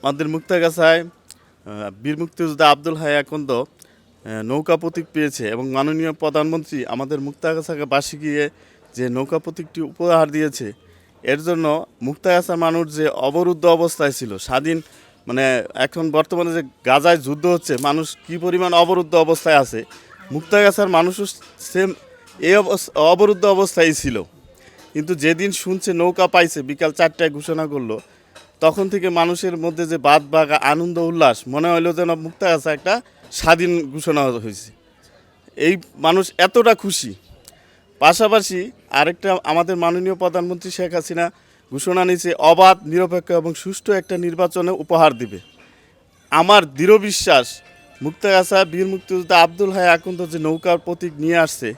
আমাদের মুক্তাগাছায় বীর মুক্তিযোদ্ধা আব্দুল হাই আকন্দ নৌকা প্রতীক পেয়েছে এবং মাননীয় প্রধানমন্ত্রী আমাদের মুক্তাগাছাকে বাসী গিয়ে যে নৌকা প্রতীকটি উপহার দিয়েছে, এর জন্য মুক্তাগাছার মানুষ যে অবরুদ্ধ অবস্থায় ছিল স্বাধীন, মানে এখন বর্তমানে যে গাজায় যুদ্ধ হচ্ছে, মানুষ কী পরিমাণ অবরুদ্ধ অবস্থায় আছে, মুক্তাগাছার মানুষও সেম এই অবরুদ্ধ অবস্থায় ছিল। কিন্তু যেদিন শুনছে নৌকা পাইছে, বিকাল 4টায় ঘোষণা করলো, তখন থেকে মানুষের মধ্যে যে বাদ বাগা আনন্দ উল্লাস, মনে হলো যেন মুক্তাগাছা একটা স্বাধীন ঘোষণা হয়েছে। এই মানুষ এতটা খুশি। পাশাপাশি আরেকটা, আমাদের মাননীয় প্রধানমন্ত্রী শেখ হাসিনা ঘোষণা নিয়েছে অবাধ, নিরপেক্ষ এবং সুষ্ঠু একটা নির্বাচনে উপহার দিবে। আমার দৃঢ় বিশ্বাস, মুক্তাগাছা বীর মুক্তিযোদ্ধা আব্দুল হাই আকন্দ যে নৌকার প্রতীক নিয়ে আসছে,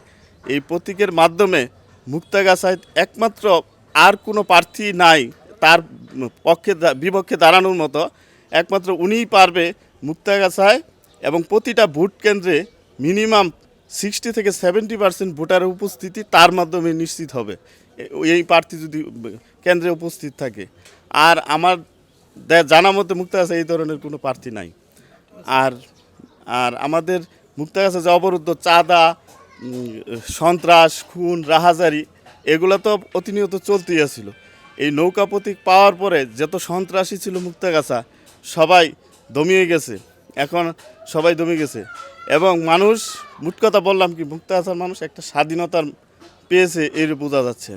এই প্রতীকের মাধ্যমে মুক্তাগাছায় একমাত্র আর কোনো প্রার্থী নাই তার পক্ষে বিপক্ষে দাঁড়ানোর মতো, একমাত্র উনিই পারবে মুক্তাগাছায়। এবং প্রতিটা ভোট কেন্দ্রে মিনিমাম 60 থেকে 70% ভোটারের উপস্থিতি তার মাধ্যমে নিশ্চিত হবে, এই প্রার্থী যদি কেন্দ্রে উপস্থিত থাকে। আর আমার জানা মতে মুক্তাগাছায় এই ধরনের কোনো প্রার্থী নাই। আর আর আমাদের মুক্তাগাছা যে অবরুদ্ধ চাঁদা, সন্ত্রাস, খুন, রাহাজারি, এগুলো তো প্রতিনিয়ত চলতেই আছিল। এই নৌকা প্রতীক পাওয়ার পরে যত সন্ত্রাসী ছিল মুক্তাগাছা, সবাই দমিয়ে গেছে। এখন সবাই দমে গেছে এবং মানুষ, মোট কথা বললাম কি, মুক্তাগাছার মানুষ একটা স্বাধীনতার পেয়েছে, এর বোঝা যাচ্ছে।